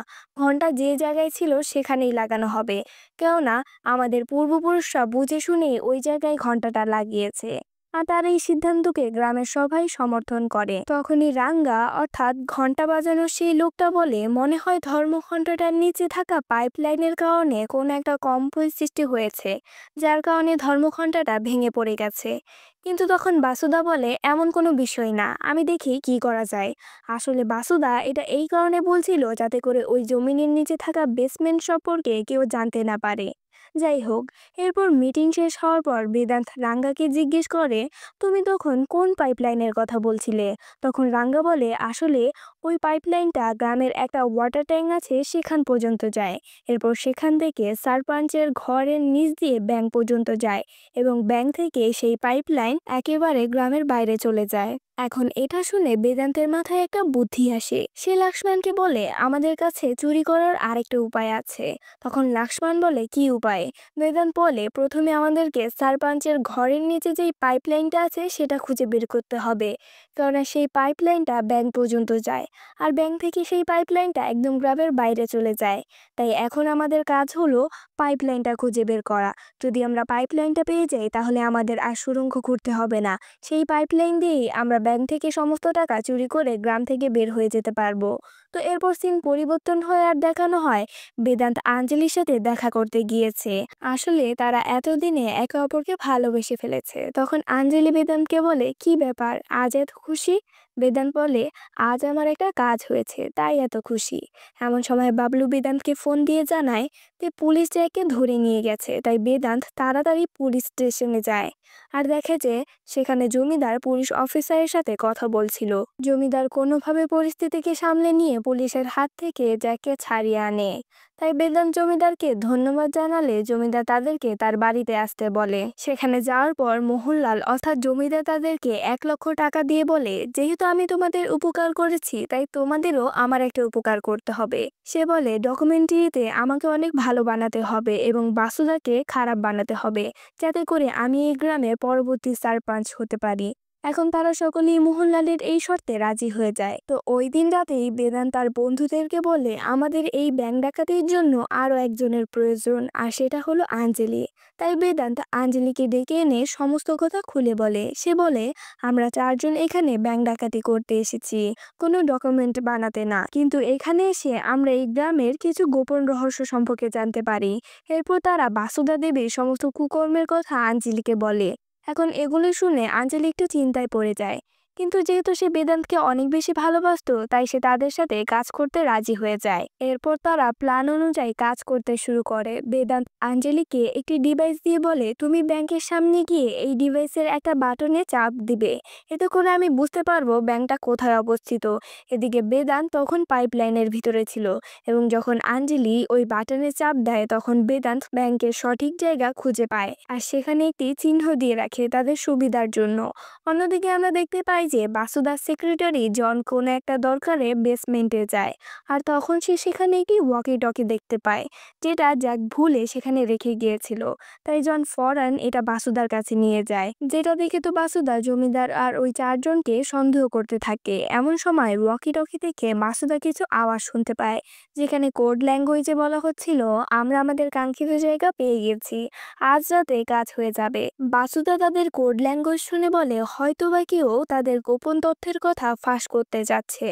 ঘণ্টা যে জায়গায় ছিল সেখানেই লাগানো হবে, কেননা আমাদের পূর্বপুরুষরা বুঝে শুনে ওই জায়গায় ঘণ্টাটা লাগিয়েছে। আর তার এই সিদ্ধান্তকে গ্রামের সবাই সমর্থন করে। তখনই রাঙ্গা অর্থাৎ ঘণ্টা বাজানোর সেই লোকটা বলে, মনে হয় ধর্মঘণ্টাটার নিচে থাকা পাইপলাইনের কারণে কোনো একটা কম্পন সৃষ্টি হয়েছে, যার কারণে ধর্মঘণ্টাটা ভেঙে পড়ে গেছে। কিন্তু তখন বাসুদা বলে, এমন কোনো বিষয় না, আমি দেখি কি করা যায়। আসলে বাসুদা এটা এই কারণে বলছিল যাতে করে ওই জমিনের নিচে থাকা বেসমেন্ট সম্পর্কে কেউ জানতে না পারে। যাই হোক, এরপর মিটিং শেষ হওয়ার পর বেদান্ত রাঙ্গাকে জিজ্ঞেস করে, তুমি তখন কোন পাইপলাইনের কথা বলছিলে? তখন রাঙ্গা বলে, আসলে ওই পাইপলাইনটা গ্রামের একটা ওয়াটার ট্যাঙ্ক আছে সেখান পর্যন্ত যায়। এরপর সেখান থেকে সারপাঞ্চের ঘরের নিচ দিয়ে ব্যাংক পর্যন্ত যায়, এবং ব্যাংক থেকে সেই পাইপলাইন একেবারে গ্রামের বাইরে চলে যায়। এখন এটা শুনে বেদান্তের মাথায় একটা বুদ্ধি আসে। সে লক্ষ্মণকে বলে, আমাদের কাছে চুরি করার আরেকটা উপায় আছে। তখন লক্ষ্মণ বলে, কি উপায়? বেদান্ত বলে, প্রথমে আমাদেরকে সারপাঞ্চের ঘরের নিচে যেই পাইপলাইনটা আছে সেটা খুঁজে বের করতে হবে, কেননা সেই পাইপলাইনটা ব্যাংক পর্যন্ত যায়, আর ব্যাংক থেকে সেই পাইপলাইনটা একদম গ্রামের বাইরে চলে যায়। তাই এখন আমাদের কাজ হলো পাইপলাইনটা খুঁজে বের করা। যদি আমরা পাইপলাইনটা পেয়ে যাই তাহলে আমাদের আর সুড়ঙ্গ ঘুরতে হবে না, সেই পাইপলাইন দিয়েই আমরা ব্যাংক থেকে সমস্ত টাকা চুরি করে গ্রাম থেকে বের হয়ে যেতে পারবো। তো এরপর সিন পরিবর্তন হয়ে আর দেখানো হয় বেদান্ত আঞ্জলির সাথে দেখা করতে গিয়েছে। আসলে তারা এতদিনে একে অপরকে ভালোবেসে ফেলেছে। তখন আঞ্জলি বেদান্তকে বলে, কি ব্যাপার, আজ এত খুশি? বেদান্ত বলে, আজ আমার একটা কাজ হয়েছে তাই এত খুশি। এমন সময় বাবলু বেদান্তকে ফোন দিয়ে জানায় যে পুলিশ জ্যাককে ধরে নিয়ে গেছে। তাই বেদান্ত তাড়াতাড়ি পুলিশ স্টেশনে যায় আর দেখে যে সেখানে জমিদার পুলিশ অফিসারের সাথে কথা বলছিল। জমিদার কোনোভাবে পরিস্থিতিকে সামলে নিয়ে পুলিশের হাত থেকে জ্যাককে ছাড়িয়ে আনে। তাই বেদান্ত জমিদারকে ধন্যবাদ জানালে জমিদার তাদেরকে তার বাড়িতে আসতে বলে। সেখানে যাওয়ার পর মোহনলাল অর্থাৎ জমিদার তাদেরকে 1 লক্ষ টাকা দিয়ে বলে, যেহেতু আমি তোমাদের উপকার করেছি তাই তোমাদেরও আমার একটা উপকার করতে হবে। সে বলে, ডকুমেন্টারিতে আমাকে অনেক ভালো বানাতে হবে এবং বাসুদাকে খারাপ বানাতে হবে, যাতে করে আমি এই গ্রামের পরবর্তী সারপাঞ্চ হতে পারি। এখন তারা সকলেই মোহনলালের এই শর্তে রাজি হয়ে যায়। তো ওই দিন রাতেই বেদান্ত তার বন্ধুদেরকে বলে, আমাদের এই ব্যাংক ডাকাতির জন্য আরো একজনের প্রয়োজন, আর সেটা হলো আঞ্জলি। তাই বেদান্ত আঞ্জলিকে ডেকে এনে সমস্ত কথা খুলে বলে। সে বলে, আমরা 4 জন এখানে ব্যাংক ডাকাতি করতে এসেছি, কোনো ডকুমেন্ট বানাতে না। কিন্তু এখানে এসে আমরা এই গ্রামের কিছু গোপন রহস্য সম্পর্কে জানতে পারি। এরপর তারা বাসুদা দেবীর সমস্ত কুকর্মের কথা আঞ্জলিকে বলে। এখন এগুলো শুনে আঞ্জলি একটু চিন্তায় পড়ে যায়, কিন্তু যেহেতু সে বেদান্তকে অনেক বেশি ভালোবাসতো তাই সে তাদের সাথে কাজ করতে রাজি হয়ে যায়। এরপর তারা প্ল্যান অনুযায়ী কাজ করতে শুরু করে। বেদান্ত আঞ্জলিকে একটি ডিভাইস দিয়ে বলে, তুমি ব্যাংকের সামনে গিয়ে এই ডিভাইসের একটা বাটনে চাপ দিবে, এতে করে আমি বুঝতে পারবো ব্যাংকটা কোথায় অবস্থিত। এদিকে বেদান্ত তখন পাইপলাইনের ভিতরে ছিল, এবং যখন আঞ্জলি ওই বাটনে চাপ দেয় তখন বেদান্ত ব্যাংকের সঠিক জায়গা খুঁজে পায় আর সেখানে একটি চিহ্ন দিয়ে রাখে তাদের সুবিধার জন্য। অন্যদিকে আমরা দেখতে পাই যে বাসুদার সেক্রেটারি জন কোনো একটা দরকারে বেসমেন্টে যায়, আর তখন সে সেখানে একটি ওয়াকি টকি দেখতে পায়, যেটা জ্যাক ভুলে সেখানে রেখে গিয়েছিল। তাই জন ফরান এটা বাসুদার কাছে নিয়ে যায়, যেটা দেখে তো বাসুদা জমিদার আর ওই চারজনকে সন্দেহ করতে থাকে। এমন সময় ওয়াকি টকি থেকে বাসুদা কিছু আওয়াজ শুনতে পায়, যেখানে কোড ল্যাঙ্গুয়েজে বলা হচ্ছিল, আমরা আমাদের কাঙ্ক্ষিত জায়গা পেয়ে গেছি, আজ রাতে কাজ হয়ে যাবে। বাসুদা তাদের কোড ল্যাঙ্গুয়েজ শুনে বলে হয়তোবা কেউ তাদের গোপন তথ্যের কথা ফাঁস করতে যাচ্ছে।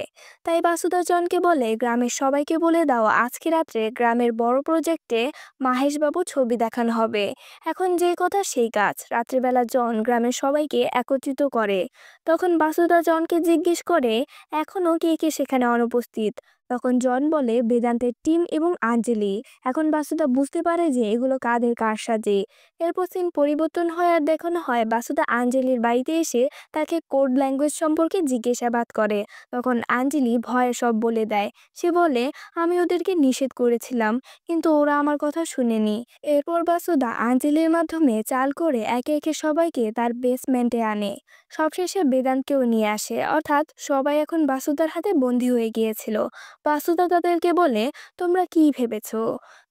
তাই বাসুদা জনকে বলে, গ্রামের সবাইকে বলে দাও আজকে রাত্রে গ্রামের বড় প্রজেক্টে মাহেশবাবু ছবি দেখানো হবে। এখন যে কথা সেই কাজ। রাত্রিবেলা জন গ্রামের সবাইকে একত্রিত করে। তখন বাসুদা জনকে জিজ্ঞেস করে এখনো কে কে সেখানে অনুপস্থিত। তখন জন বলে বেদান্তের টিম এবং আঞ্জলি। এখন বাসুদা বুঝতে পারে যে এগুলো কাদের কারসাজি। এরপর সিন পরিবর্তন হয় আর দেখানো হয় বাসুদা আঞ্জলির বাড়িতে এসে তাকে কোড ল্যাঙ্গুয়েজ সম্পর্কে জিজ্ঞাসাবাদ করে। তখন আঞ্জলি ভয়ে সব বলে দেয়। সে বলে আমি ওদেরকে নিষেধ করেছিলাম, কিন্তু ওরা আমার কথা শুনেনি। এরপর বাসুদা আঞ্জলির মাধ্যমে চাল করে একে একে সবাইকে তার বেসমেন্টে আনে। সবশেষে বেদান্তকেও নিয়ে আসে, অর্থাৎ সবাই এখন বাসুদার হাতে বন্দী হয়ে গিয়েছিল। বাসুদা তাদেরকে বলে তোমরা কি ভেবেছো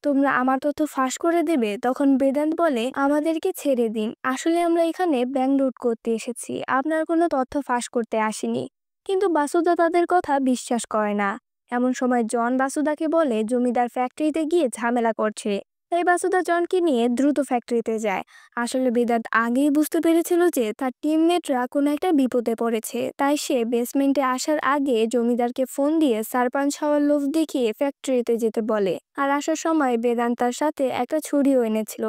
তোমরা আমার তথ্য ফাঁস করে দেবে? তখন বেদান্ত বলে আমাদেরকে ছেড়ে দিন, আসলে আমরা এখানে ব্যাংক লুট করতে এসেছি, আপনার কোনো তথ্য ফাঁস করতে আসিনি। কিন্তু বাসুদা তাদের কথা বিশ্বাস করে না। এমন সময় জন বাসুদাকে বলে জমিদার ফ্যাক্টরিতে গিয়ে ঝামেলা করছে। তাই বাসুদা জনকে নিয়ে দ্রুত ফ্যাক্টরিতে যায়। আসলে বেদান্ত আগেই বুঝতে পেরেছিল যে তার টিমমেটরা কোনো একটা বিপদে পড়েছে, তাই সে বেসমেন্টে আসার আগে জমিদারকে ফোন দিয়ে সারপাঞ্চ হওয়ার লোভ দেখিয়ে ফ্যাক্টরিতে যেতে বলে। আর আসার সময় বেদান্ত তার সাথে একটা ছুরিও এনেছিল,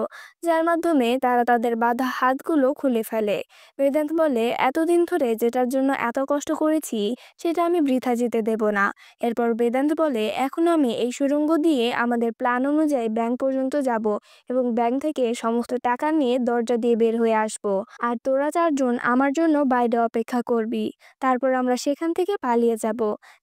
যার মাধ্যমে তারা তাদের বাঁধা হাতগুলো খুলে ফেলে। বেদান্ত বলে এতদিন ধরে যেটার জন্য এত কষ্ট করেছি সেটা আমি বৃথা যেতে দেব না। এরপর বেদান্ত বলে এখন আমি এই সুড়ঙ্গ দিয়ে আমাদের প্ল্যান অনুযায়ী ব্যাংক পর্যন্ত যাব এবং ব্যাংক থেকে সমস্ত টাকা নিয়ে দরজা দিয়ে বের হয়ে আসব। আর তোরা চারজন আমার জন্য বাইরে অপেক্ষা করবি। তারপর আমরা সেখান থেকে পালিয়ে যাব।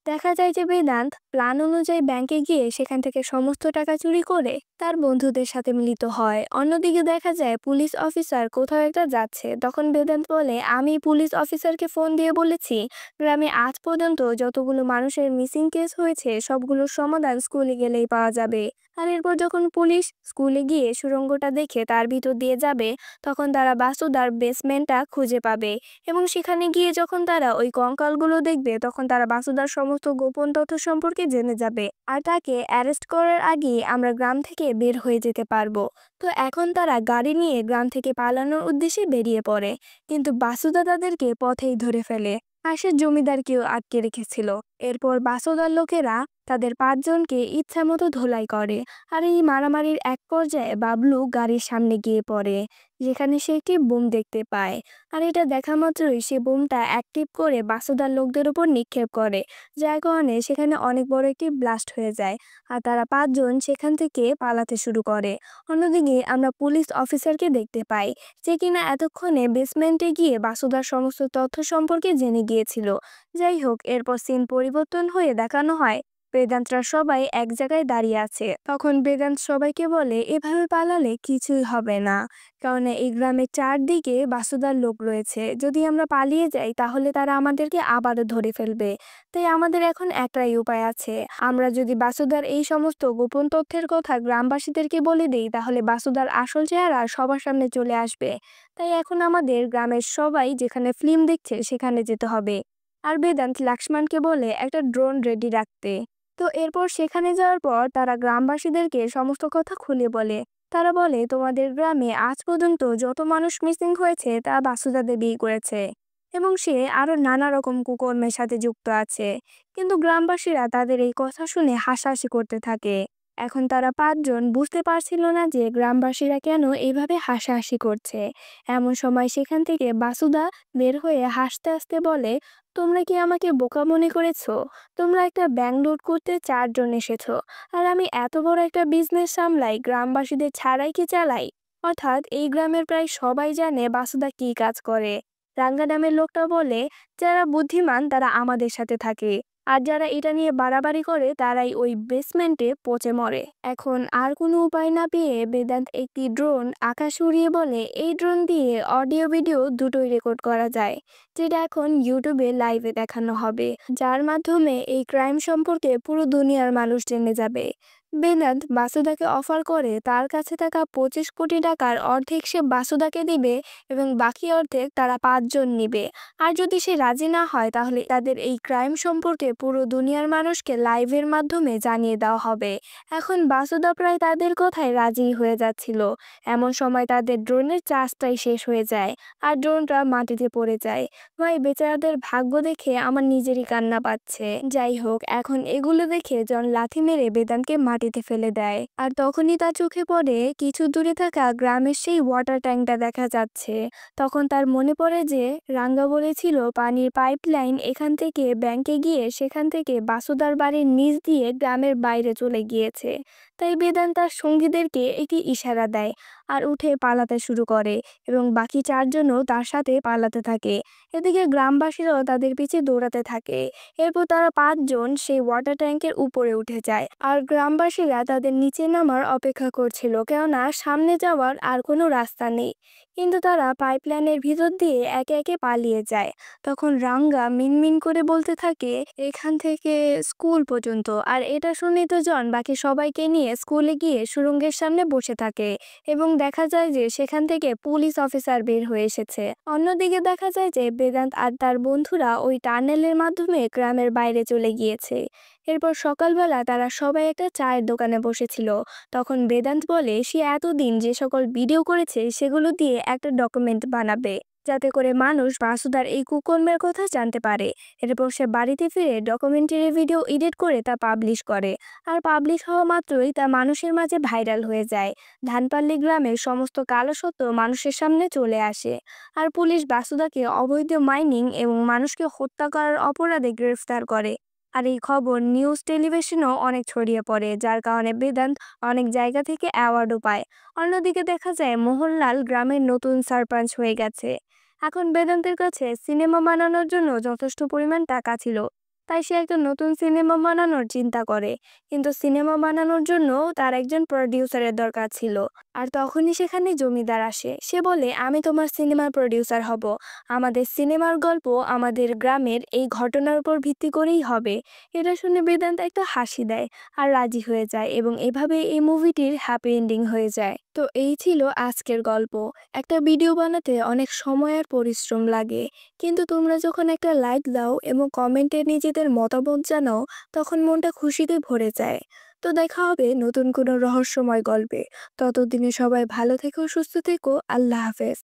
দেখা যায় যে বেদান্ত প্ল্যান অনুযায়ী ব্যাংকে গিয়ে সেখান থেকে সমস্ত টাকা চুরি করে তার বন্ধুদের সাথে মিলিত হয়। অন্যদিকে দেখা যায় পুলিশ অফিসার কোথাও একটা যাচ্ছে। তখন বেদান্ত বলে আমি পুলিশ অফিসারকে ফোন দিয়ে বলেছি গ্রামে আজ পর্যন্ত যতগুলো মানুষের মিসিং কেস হয়েছে সবগুলোর সমাধান স্কুলে গেলেই পাওয়া যাবে। আর এরপর যখন পুলিশ স্কুলে গিয়ে সুড়ঙ্গটা দেখে তার ভিতর দিয়ে যাবে, তখন তারা বাসুদার বেসমেন্টটা খুঁজে পাবে এবং সেখানে গিয়ে যখন তারা ওই কঙ্কালগুলো দেখবে তখন তারা বাসুদার সমস্ত গোপন তথ্য সম্পর্কে জেনে যাবে। আর তাকে অ্যারেস্ট করার আগে আমরা গ্রাম থেকে বের হয়ে যেতে পারবো। তো এখন তারা গাড়ি নিয়ে গ্রাম থেকে পালানোর উদ্দেশ্যে বেরিয়ে পড়ে, কিন্তু বাসুদা তাদেরকে পথেই ধরে ফেলে। আর সে জমিদারকেও আটকে রেখেছিল। এরপর বাসুদার লোকেরা তাদের পাঁচজনকে ইচ্ছামতো ধোলাই করে। আর এই মারামারির এক পর্যায়ে বাবলু গাড়ির সামনে গিয়ে পড়ে, যেখানে সে একটি বোম দেখতে পায়। আর এটা দেখা মাত্রই সে বোমটা অ্যাক্টিভ করে বাসুদার লোকদের উপর নিক্ষেপ করে, যার কারণে সেখানে অনেক বড় একটি ব্লাস্ট হয়ে যায়। আর তারা পাঁচজন সেখান থেকে পালাতে শুরু করে। অন্যদিকে আমরা পুলিশ অফিসারকে দেখতে পাই, যে কিনা এতক্ষণে বেসমেন্টে গিয়ে বাসুদার সমস্ত তথ্য সম্পর্কে জেনে গিয়েছিল। যাই হোক, এরপর সিন পরিবর্তন হয়ে দেখানো হয় বেদান্তরা সবাই এক জায়গায় দাঁড়িয়ে আছে। তখন বেদান্ত সবাইকে বলে এভাবে পালালে কিছুই হবে না, কারণ এই গ্রামের চারদিকে বাসুদার লোক রয়েছে। যদি আমরা পালিয়ে যাই তাহলে তারা আমাদেরকে আবারও ধরে ফেলবে। তাই আমাদের এখন একটাই উপায় আছে, আমরা যদি বাসুদার এই সমস্ত গোপন তথ্যের কথা গ্রামবাসীদেরকে বলে দিই তাহলে বাসুদার আসল চেহারা সবার সামনে চলে আসবে। তাই এখন আমাদের গ্রামের সবাই যেখানে ফিল্ম দেখছে সেখানে যেতে হবে। আর বেদান্ত লক্ষ্মণকে বলে একটা ড্রোন রেডি রাখতে। তো এরপর সেখানে যাওয়ার পর তারা গ্রামবাসীদেরকে সমস্ত কথা খুলে বলে। তারা বলে তোমাদের গ্রামে আজ পর্যন্ত যত মানুষ মিসিং হয়েছে তা বাসুদা দেবী করেছে এবং সে আরো নানা রকম কুকর্মের সাথে যুক্ত আছে। কিন্তু গ্রামবাসীরা তাদের এই কথা শুনে হাসাহাসি করতে থাকে। এখন তারা পাঁচজন বুঝতে পারছিল না যে গ্রামবাসীরা কেন এইভাবে হাসাহাসি করছে। এমন সময় সেখান থেকে বাসুদা বের হয়ে হাসতে হাসতে বলে তোমরা কি আমাকে বোকা মনে করেছো? তোমরা একটা ব্যাংক লুট করতে চারজন এসেছো, আর আমি এত বড় একটা বিজনেস সামলাই গ্রামবাসীদের ছাড়াই কি চালাই? অর্থাৎ এই গ্রামের প্রায় সবাই জানে বাসুদা কি কাজ করে। রাঙ্গা নামের লোকটা বলে যারা বুদ্ধিমান তারা আমাদের সাথে থাকে, আর যারা এটা নিয়ে বাড়াবাড়ি করে তারাই ওই বেসমেন্টে পচে মরে। এখন আর কোনো উপায় না পেয়ে বেদান্ত একটি ড্রোন আকাশ উড়িয়ে বলে এই ড্রোন দিয়ে অডিও ভিডিও দুটোই রেকর্ড করা যায়, যেটা এখন ইউটিউবে লাইভে দেখানো হবে, যার মাধ্যমে এই ক্রাইম সম্পর্কে পুরো দুনিয়ার মানুষ জেনে যাবে। বেদান্ত বাসুদাকে অফার করে তার কাছে থাকা 25 কোটি টাকার অর্ধেক সে বাসুদাকে দিবে এবং বাকি অর্ধেক তারা 5 জন নিবে। আর যদি সে রাজি না হয় তাহলে তাদের এই ক্রাইম সম্পর্কে পুরো দুনিয়ার মানুষকে লাইভের মাধ্যমে জানিয়ে দেওয়া হবে। এখন বাসুদা প্রায় তাদের কথায় রাজি হয়ে যাচ্ছিল। এমন সময় তাদের ড্রোনের চার্জটাই শেষ হয়ে যায় আর ড্রোনটা মাটিতে পড়ে যায়। ভাই, বেচারাদের ভাগ্য দেখে আমার নিজেরই কান্না পাচ্ছে। যাই হোক, এখন এগুলো দেখে জন লাথি মেরে বেদান্তকে মাটিতে ফেলে দেয়। আর তখনই তার চোখে পড়ে কিছু দূরে থাকা গ্রামের সেই ওয়াটার ট্যাঙ্কটা দেখা যাচ্ছে। তখন তার মনে পড়ে যে রাঙ্গা বলেছিল পানির পাইপলাইন এখান থেকে ব্যাংকে গিয়ে সেখান থেকে বাসুদার বাড়ির নিচ দিয়ে গ্রামের বাইরে চলে গিয়েছে। তাই বেদান্ত তার সঙ্গীদেরকে একটি ইশারা দেয় আর উঠে পালাতে শুরু করে এবং বাকি 4জনও তার সাথে পালাতে থাকে। এদিকে গ্রামবাসীরাও তাদের পিছে দৌড়াতে থাকে। এরপর তারা 5 জন সেই ওয়াটার ট্যাঙ্কের উপরে উঠে যায় আর গ্রামবাসীরা তাদের নিচে নামার অপেক্ষা করছিল, কেননা সামনে যাওয়ার আর কোনো রাস্তা নেই। কিন্তু তারা পাইপলাইনের ভিতর দিয়ে একে একে পালিয়ে যায়। তখন রাঙ্গা মিনমিন করে বলতে থাকে এখান থেকে স্কুল পর্যন্ত। আর এটা শুনেই তো জন বাকি সবাইকে নিয়ে স্কুলে গিয়ে সুড়ঙ্গের সামনে বসে থাকে এবং দেখা যায় যে সেখান থেকে পুলিশ অফিসার বের হয়ে এসেছে। অন্যদিকে দেখা যায় যে বেদান্ত আর তার বন্ধুরা ওই টানেলের মাধ্যমে গ্রামের বাইরে চলে গিয়েছে। এরপর সকালবেলা তারা সবাই একটা চায়ের দোকানে বসেছিল। তখন বেদান্ত বলে সে এতদিন যে সকল ভিডিও করেছে সেগুলো দিয়ে একটা ডকুমেন্ট বানাবে, যাতে করে মানুষ বাসুদার এই কুকর্মের কথা জানতে পারে। এরপর সে বাড়িতে ফিরে ডকুমেন্টারি ভিডিও এডিট করে তা পাবলিশ করে। আর পাবলিশ হওয়া মাত্রই তা মানুষের মাঝে ভাইরাল হয়ে যায়। ধানপাল্লি গ্রামের সমস্ত কালো সত্য মানুষের সামনে চলে আসে। আর পুলিশ বাসুদাকে অবৈধ মাইনিং এবং মানুষকে হত্যা করার অপরাধে গ্রেফতার করে। আর এই খবর নিউজ টেলিভিশনেও অনেক ছড়িয়ে পড়ে, যার কারণে বেদান্ত অনেক জায়গা থেকে অ্যাওয়ার্ডও পায়। অন্যদিকে দেখা যায় মোহনলাল গ্রামের নতুন সারপঞ্চ হয়ে গেছে। এখন বেদান্তের কাছে সিনেমা বানানোর জন্য যথেষ্ট পরিমাণ টাকা ছিল, তাই সে একটা নতুন সিনেমা বানানোর চিন্তা করে। কিন্তু সিনেমা বানানোর জন্য তার একজন প্রডিউসারের দরকার ছিল। আর তখনই সেখানে জমিদার আসে। সে বলে আমি তোমার সিনেমার প্রডিউসার হব। আমাদের সিনেমার গল্প আমাদের গ্রামের এই ঘটনার উপর ভিত্তি করেই হবে। এটা শুনে বেদান্ত একটা হাসি দেয় আর রাজি হয়ে যায় এবং এভাবে এই মুভিটির হ্যাপি এন্ডিং হয়ে যায়। তো এই ছিল আজকের গল্প। একটা ভিডিও বানাতে অনেক সময় আর পরিশ্রম লাগে, কিন্তু তোমরা যখন একটা লাইক দাও এবং কমেন্টে নিজেদের মতামত জানাও তখন মনটা খুশিতে ভরে যায়। তো দেখা হবে নতুন কোনো রহস্যময় গল্পে। ততদিনে সবাই ভালো থেকো, সুস্থ থেকো। আল্লাহ হাফেজ।